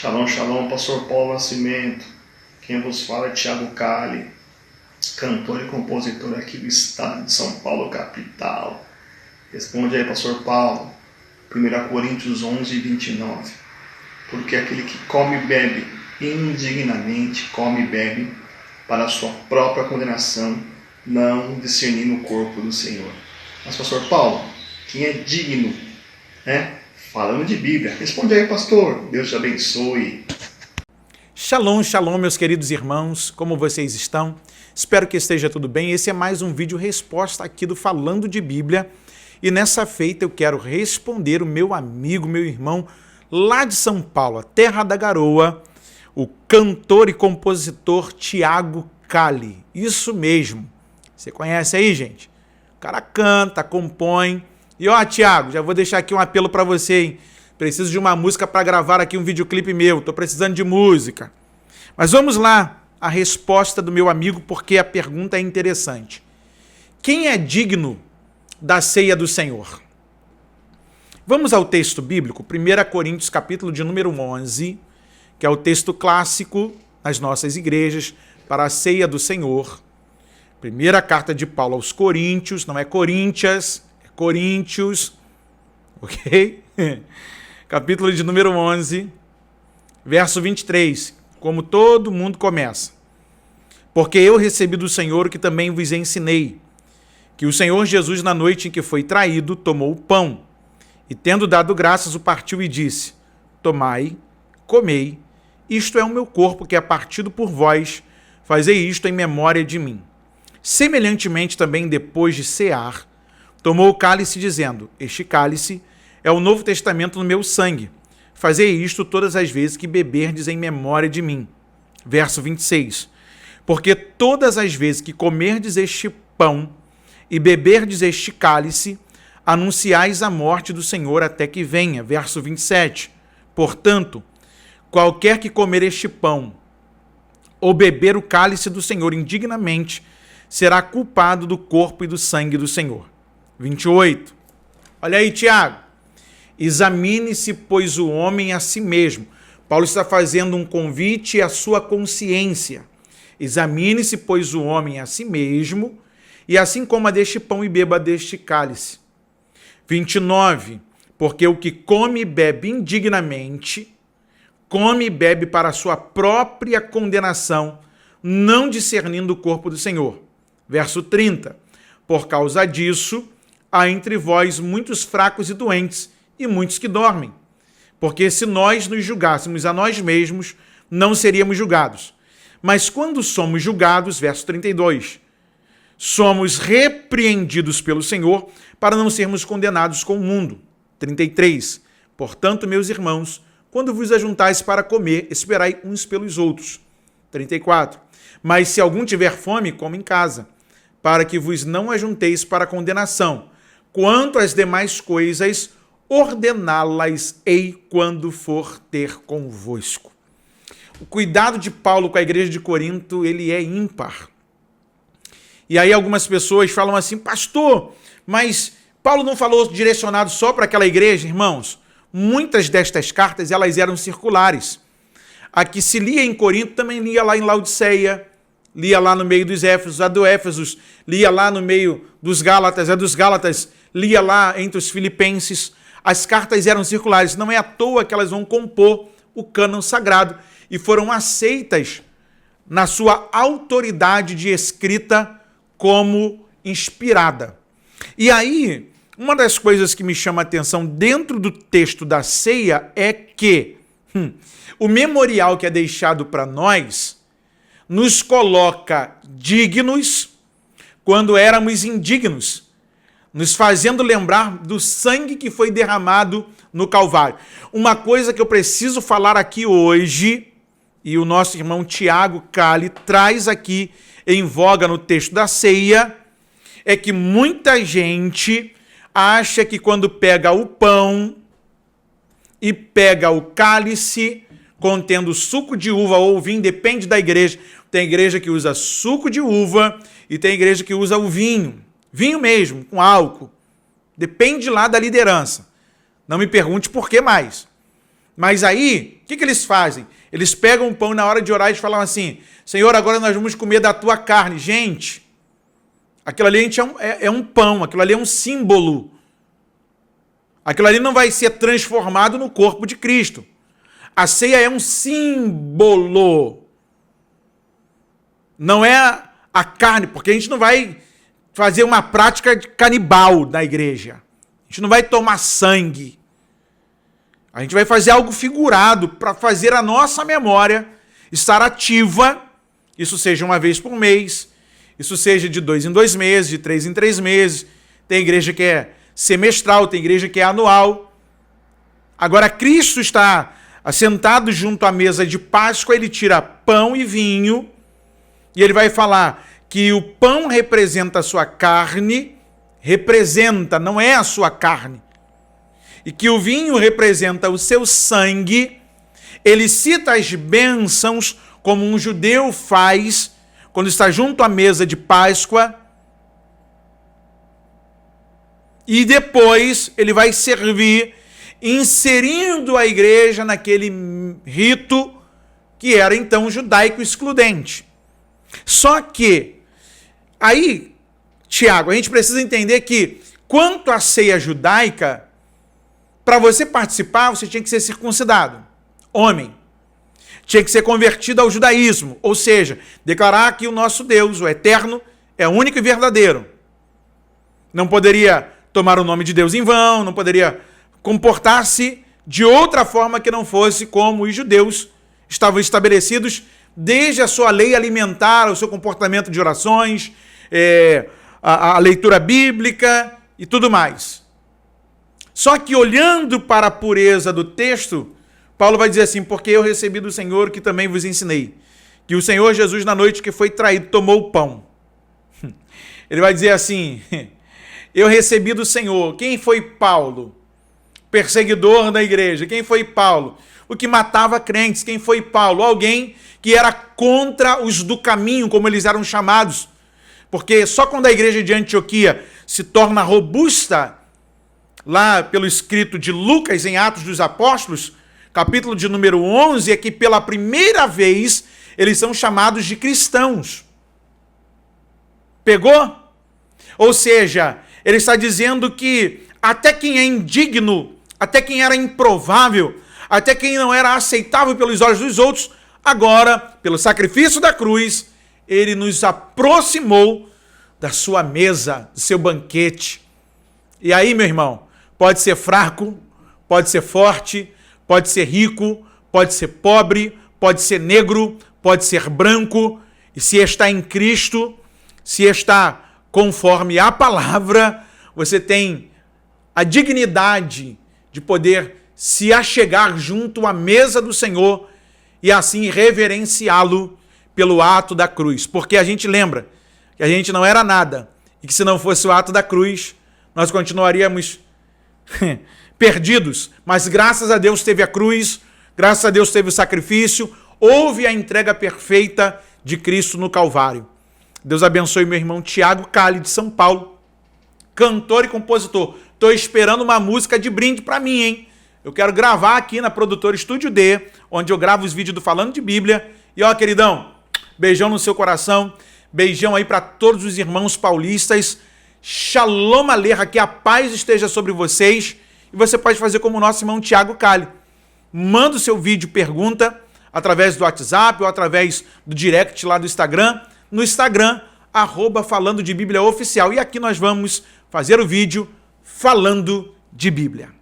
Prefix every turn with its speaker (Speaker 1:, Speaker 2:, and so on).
Speaker 1: Shalom, shalom, pastor Paulo Nascimento. Quem vos fala é Thiago Cali, cantor e compositor aqui do estado de São Paulo, capital. Responde aí, pastor Paulo, 1 Coríntios 11, 29. Porque aquele que come e bebe indignamente, come e bebe para a sua própria condenação, não discernindo o corpo do Senhor. Mas, pastor Paulo, quem é digno, falando de Bíblia. Responde aí, pastor. Deus te abençoe.
Speaker 2: Shalom, shalom, meus queridos irmãos. Como vocês estão? Espero que esteja tudo bem. Esse é mais um vídeo resposta aqui do Falando de Bíblia. E nessa feita eu quero responder o meu amigo, meu irmão, lá de São Paulo, a terra da garoa, o cantor e compositor Thiago Cali. Isso mesmo. Você conhece aí, gente? O cara canta, compõe. E ó, Thiago, já vou deixar aqui um apelo para você, hein? Preciso de uma música para gravar aqui um videoclipe meu. Tô precisando de música. Mas vamos lá, a resposta do meu amigo, porque a pergunta é interessante. Quem é digno da ceia do Senhor? Vamos ao texto bíblico, 1 Coríntios, capítulo de número 11, que é o texto clássico nas nossas igrejas para a ceia do Senhor. Primeira carta de Paulo aos Coríntios, não é Coríntias, Coríntios, ok? Capítulo de número 11, verso 23, como todo mundo começa. Porque eu recebi do Senhor o que também vos ensinei, que o Senhor Jesus, na noite em que foi traído, tomou o pão, e tendo dado graças, o partiu e disse: tomai, comei, isto é o meu corpo que é partido por vós, fazei isto em memória de mim. Semelhantemente também, depois de cear, tomou o cálice, dizendo: este cálice é o Novo Testamento no meu sangue. Fazei isto todas as vezes que beberdes em memória de mim. Verso 26. Porque todas as vezes que comerdes este pão e beberdes este cálice, anunciais a morte do Senhor até que venha. Verso 27. Portanto, qualquer que comer este pão ou beber o cálice do Senhor indignamente, será culpado do corpo e do sangue do Senhor. 28. Olha aí, Tiago. Examine-se, pois, o homem a si mesmo. Paulo está fazendo um convite à sua consciência. Examine-se, pois, o homem a si mesmo, e assim coma deste pão e beba deste cálice. 29. Porque o que come e bebe indignamente, come e bebe para a sua própria condenação, não discernindo o corpo do Senhor. Verso 30. Por causa disso, há entre vós muitos fracos e doentes, e muitos que dormem. Porque se nós nos julgássemos a nós mesmos, não seríamos julgados. Mas quando somos julgados, verso 32, somos repreendidos pelo Senhor para não sermos condenados com o mundo. 33. Portanto, meus irmãos, quando vos ajuntais para comer, esperai uns pelos outros. 34. Mas se algum tiver fome, coma em casa, para que vos não ajunteis para condenação. Quanto às demais coisas, ordená-las-ei quando for ter convosco. O cuidado de Paulo com a igreja de Corinto, ele é ímpar. E aí algumas pessoas falam assim: pastor, mas Paulo não falou direcionado só para aquela igreja, irmãos? Muitas destas cartas, elas eram circulares. A que se lia em Corinto também lia lá em Laodiceia, lia lá no meio dos Éfesos, a do Éfesos, lia lá no meio dos Gálatas, a dos Gálatas, lia lá entre os Filipenses. As cartas eram circulares, não é à toa que elas vão compor o cânon sagrado e foram aceitas na sua autoridade de escrita como inspirada. E aí, uma das coisas que me chama a atenção dentro do texto da ceia é que o memorial que é deixado para nós nos coloca dignos quando éramos indignos, nos fazendo lembrar do sangue que foi derramado no Calvário. Uma coisa que eu preciso falar aqui hoje, e o nosso irmão Thiago Cali traz aqui em voga no texto da ceia, é que muita gente acha que quando pega o pão e pega o cálice contendo suco de uva ou vinho, depende da igreja. Tem igreja que usa suco de uva e tem igreja que usa o vinho. Vinho mesmo, com álcool. Depende lá da liderança. Não me pergunte por que mais. Mas aí, o que eles fazem? Eles pegam o pão na hora de orar e falam assim, Senhor, agora nós vamos comer da tua carne. Gente, aquilo ali é um pão, aquilo ali é um símbolo. Aquilo ali não vai ser transformado no corpo de Cristo. A ceia é um símbolo. Não é a carne, porque a gente não vai fazer uma prática de canibal na igreja. A gente não vai tomar sangue. A gente vai fazer algo figurado para fazer a nossa memória estar ativa. Isso seja uma vez por mês, isso seja de 2 em 2 meses, de 3 em 3 meses. Tem igreja que é semestral, tem igreja que é anual. Agora, Cristo está assentado junto à mesa de Páscoa, ele tira pão e vinho, e ele vai falar que o pão representa a sua carne, representa, não é a sua carne, e que o vinho representa o seu sangue. Ele cita as bênçãos como um judeu faz quando está junto à mesa de Páscoa, e depois ele vai servir, inserindo a igreja naquele rito que era então judaico excludente. Só que, aí, Tiago, a gente precisa entender que, quanto à ceia judaica, para você participar, você tinha que ser circuncidado, homem. Tinha que ser convertido ao judaísmo, ou seja, declarar que o nosso Deus, o eterno, é único e verdadeiro. Não poderia tomar o nome de Deus em vão, não poderia comportar-se de outra forma que não fosse como os judeus estavam estabelecidos desde a sua lei alimentar, o seu comportamento de orações, a leitura bíblica e tudo mais. Só que olhando para a pureza do texto, Paulo vai dizer assim, porque eu recebi do Senhor que também vos ensinei, que o Senhor Jesus na noite que foi traído tomou o pão. Ele vai dizer assim, eu recebi do Senhor. Quem foi Paulo? Perseguidor da igreja. Quem foi Paulo? O que matava crentes. Quem foi Paulo? Alguém que era contra os do caminho, como eles eram chamados. Porque só quando a igreja de Antioquia se torna robusta, lá pelo escrito de Lucas em Atos dos Apóstolos, capítulo de número 11, é que pela primeira vez eles são chamados de cristãos. Pegou? Ou seja, ele está dizendo que até quem é indigno, até quem era improvável, até quem não era aceitável pelos olhos dos outros, agora, pelo sacrifício da cruz, ele nos aproximou da sua mesa, do seu banquete. E aí, meu irmão, pode ser fraco, pode ser forte, pode ser rico, pode ser pobre, pode ser negro, pode ser branco, e se está em Cristo, se está conforme a palavra, você tem a dignidade de poder se achegar junto à mesa do Senhor e assim reverenciá-lo pelo ato da cruz. Porque a gente lembra que a gente não era nada e que se não fosse o ato da cruz, nós continuaríamos perdidos. Mas graças a Deus teve a cruz, graças a Deus teve o sacrifício, houve a entrega perfeita de Cristo no Calvário. Deus abençoe meu irmão Tiago Cali, de São Paulo, cantor e compositor. Estou esperando uma música de brinde para mim, hein? Eu quero gravar aqui na produtora Estúdio D, onde eu gravo os vídeos do Falando de Bíblia. E ó, queridão, beijão no seu coração, beijão aí para todos os irmãos paulistas. Shalom Aleichem, que a paz esteja sobre vocês. E você pode fazer como o nosso irmão Tiago Cali. Manda o seu vídeo, pergunta, através do WhatsApp ou através do direct lá do Instagram. No Instagram, @Falando de Bíblia Oficial. E aqui nós vamos fazer o vídeo Falando de Bíblia.